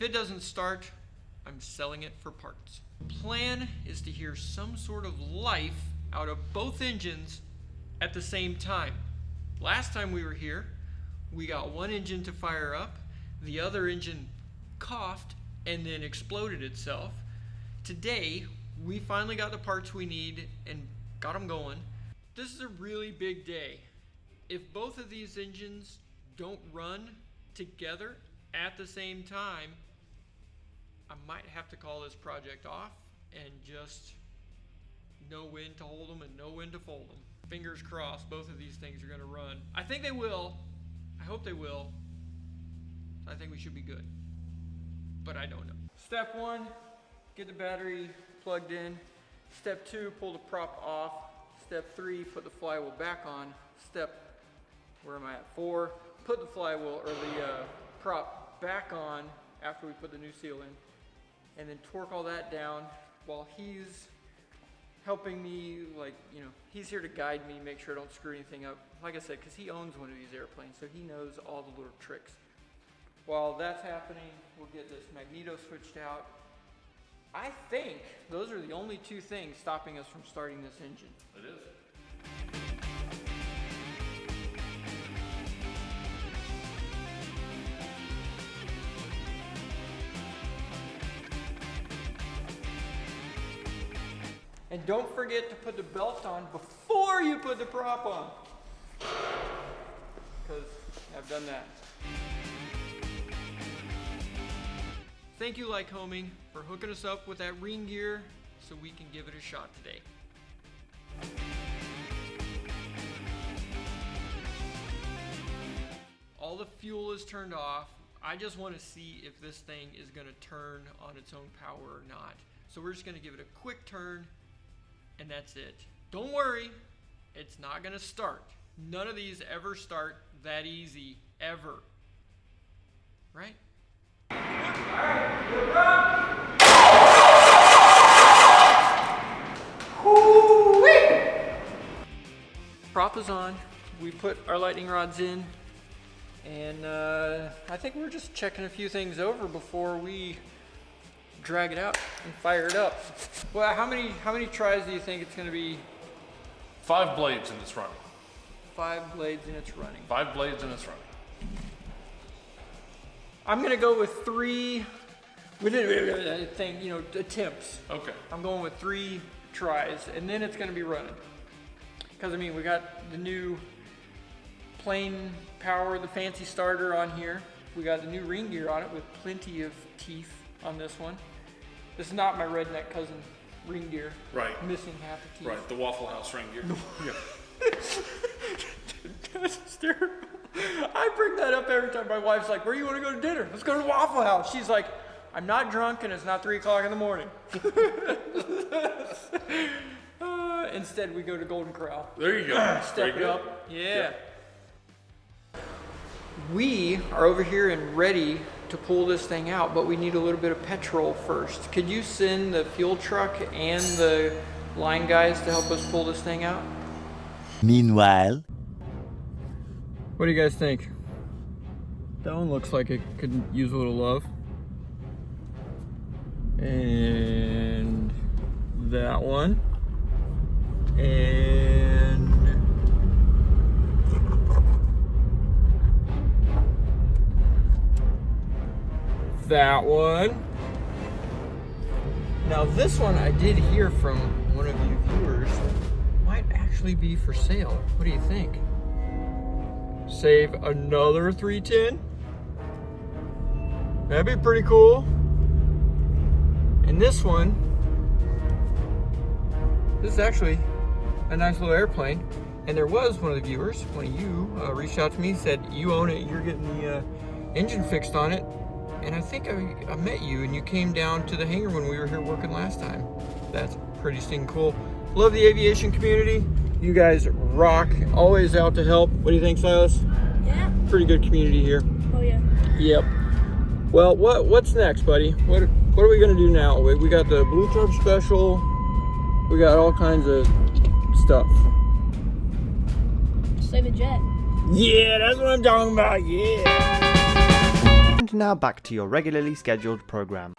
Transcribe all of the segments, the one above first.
If it doesn't start, I'm selling it for parts. The plan is to hear some sort of life out of both engines at the same time. Last time we were here, we got one engine to fire up, the other engine coughed and then exploded itself. Today, we finally got the parts we need and got them going. This is a really big day. If both of these engines don't run together at the same time, I might have to call this project off and just know when to hold them and know when to fold them. Fingers crossed both of these things are going to run. I think they will. I hope they will. I think we should be good. But I don't know. Step 1, get the battery plugged in. Step 2, pull the prop off. Step 3, put the flywheel back on. Step, where am I at? 4, put the flywheel or the prop back on after we put the new seal in. And then torque all that down while he's helping me, like, you know, he's here to guide me, make sure I don't screw anything up. Like I said, because he owns one of these airplanes, so he knows all the little tricks. While that's happening, we'll get this magneto switched out. I think those are the only two things stopping us from starting this engine. It is. And don't forget to put the belt on before you put the prop on. Because I've done that. Thank you, Like Homing, for hooking us up with that ring gear so we can give it a shot today. All the fuel is turned off. I just want to see if this thing is going to turn on its own power or not. So we're just going to give it a quick turn, and that's it. Don't worry, it's not going to start. None of these ever start that easy, ever. Right? Prop is on. We put our lightning rods in, and I think we're just checking a few things over before we drag it out and fire it up. Well, how many tries do you think it's going to be? 5 blades and it's running. 5 blades and it's running. 5 blades and it's running. I'm going to go with 3 attempts. Okay. I'm going with 3 tries, and then it's going to be running. Because, I mean, we got the new plain power, the fancy starter on here. We got the new ring gear on it with plenty of teeth on this one. This is not my redneck cousin ring gear. Right. Missing half the teeth. Right, the Waffle House ring gear. Yeah. That's hysterical. I bring that up every time. My wife's like, where do you want to go to dinner? Let's go to the Waffle House. She's like, I'm not drunk and it's not 3 o'clock in the morning. Instead, we go to Golden Corral. There you go. Step it up. Yeah. We are over here and ready to pull this thing out, but we need a little bit of petrol first. Could you send the fuel truck and the line guys to help us pull this thing out? Meanwhile, what do you guys think? That one looks like it could use a little love. And that one. And that one. Now this one I did hear from one of you viewers might actually be for sale. What do you think? Save another 310? That'd be pretty cool. And this one, this is actually a nice little airplane. And there was one of the viewers, one of you, reached out to me, said, you own it, you're getting the engine fixed on it. And I think I met you and you came down to the hangar when we were here working last time. That's pretty stinking cool. Love the aviation community. You guys rock, always out to help. What do you think, Silas? Yeah. Pretty good community here. Oh yeah. Yep. Well, what's next, buddy? What are we gonna do now? We got the Blue Charge Special. We got all kinds of stuff. Save a jet. Yeah, that's what I'm talking about. Yeah. And now back to your regularly scheduled program.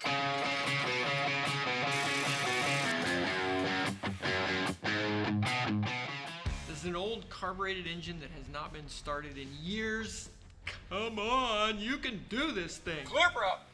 This is an old carbureted engine that has not been started in years. Come on, you can do this thing. Clear up.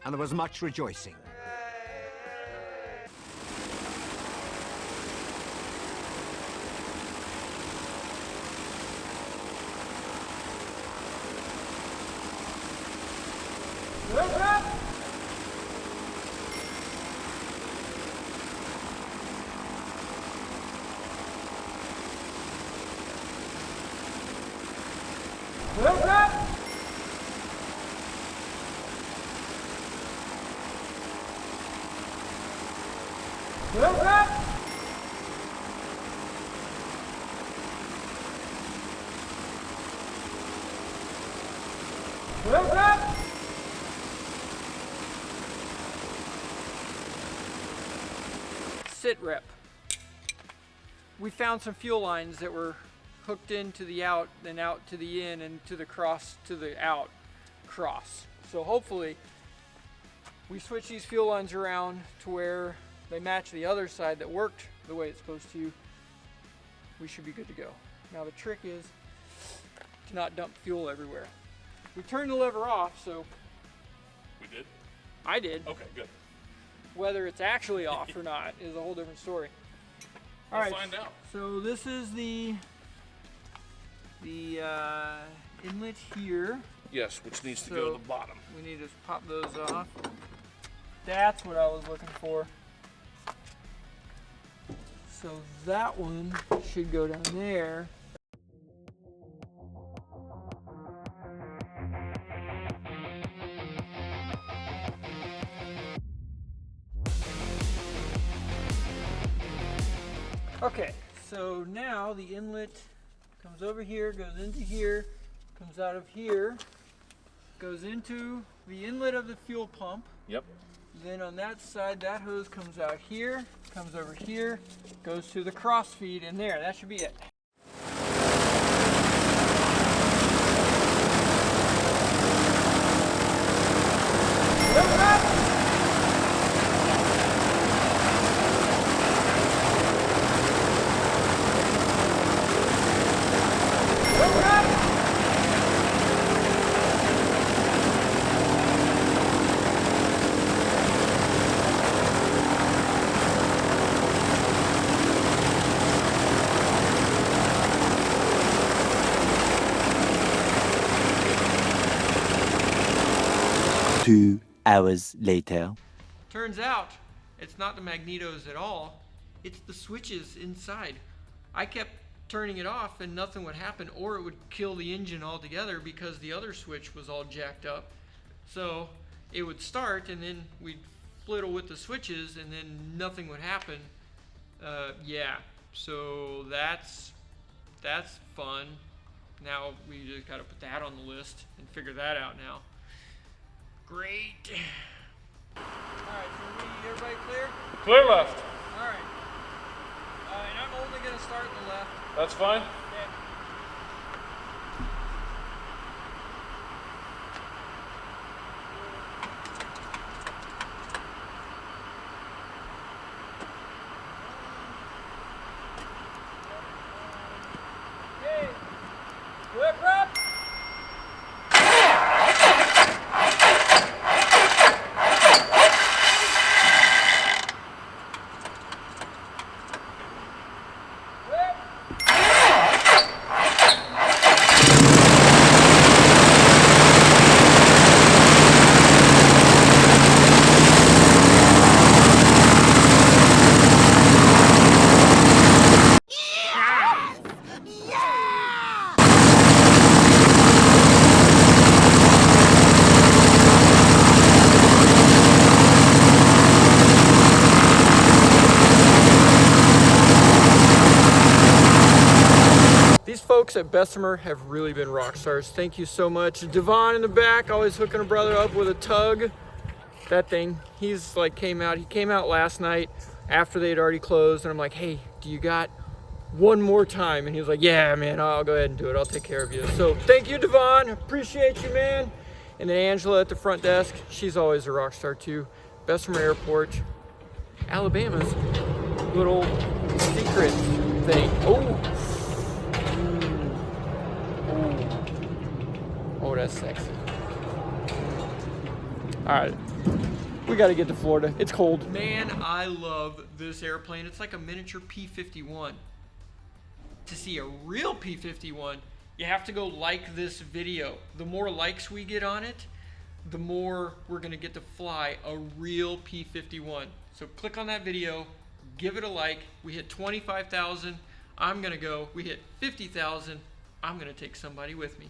And there was much rejoicing. Sit rep. We found some fuel lines that were hooked into the out, then out to the in, and to the cross to the out cross. So hopefully we switch these fuel lines around to where they match the other side that worked the way it's supposed to. We should be good to go. Now the trick is to not dump fuel everywhere. We turned the lever off, so We did? I did. Okay, good. Whether it's actually off or not is a whole different story. All We'll right, find out. so this is the inlet here. Yes, which needs to go So- to the bottom. We need to pop those off. That's what I was looking for. So that one should go down there. Okay, so now the inlet comes over here, goes into here, comes out of here, goes into the inlet of the fuel pump. Yep. Then on that side, that hose comes out here, comes over here, goes to the cross feed in there. That should be it. Two hours later. Turns out, it's not the magnetos at all. It's the switches inside. I kept turning it off and nothing would happen, or it would kill the engine altogether because the other switch was all jacked up. So it would start and then we'd fliddle with the switches and then nothing would happen. Yeah, so that's fun. Now we just gotta put that on the list and figure that out now. Great. Alright, so everybody clear? Clear left. Alright. And I'm only going to start the left. That's fine. Okay. Okay. Whip up. Whip. folks at Bessemer have really been rock stars. Thank you so much. Devon in the back, always hooking a brother up with a tug. That thing, he's like he came out last night after they'd already closed, and I'm like, hey, do you got one more time? And he was like, yeah, man, I'll go ahead and do it. I'll take care of you. So thank you, Devon. Appreciate you, man. And then Angela at the front desk, she's always a rock star too. Bessemer Airport, Alabama's little secret thing. Oh, that's sexy. All right, we got to get to Florida. It's cold. Man, I love this airplane. It's like a miniature P-51. To see a real P-51, you have to go like this video. The more likes we get on it, the more we're gonna get to fly a real P-51. So click on that video, give it a like. We hit 25,000. I'm gonna go. We hit 50,000. I'm gonna take somebody with me.